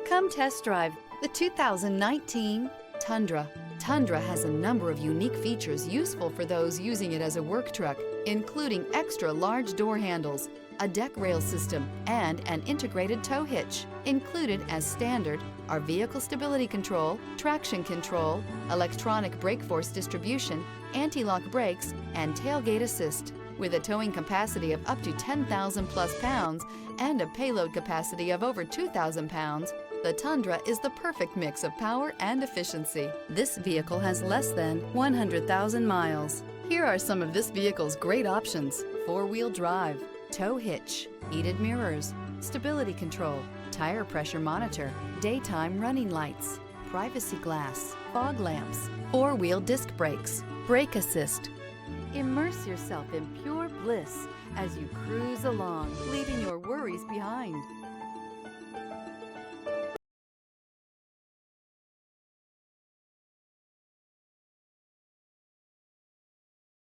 Come test drive the 2019 Tundra. Tundra has a number of unique features useful for those using it as a work truck, including extra large door handles, a deck rail system, and an integrated tow hitch. Included as standard are vehicle stability control, traction control, electronic brake force distribution, anti-lock brakes, and tailgate assist. With a towing capacity of up to 10,000 plus pounds and a payload capacity of over 2,000 pounds, the Tundra is the perfect mix of power and efficiency. This vehicle has less than 100,000 miles. Here are some of this vehicle's great options: four-wheel drive, tow hitch, heated mirrors, stability control, tire pressure monitor, daytime running lights, privacy glass, fog lamps, four-wheel disc brakes, brake assist. Immerse yourself in pure bliss as you cruise along, leaving your worries behind.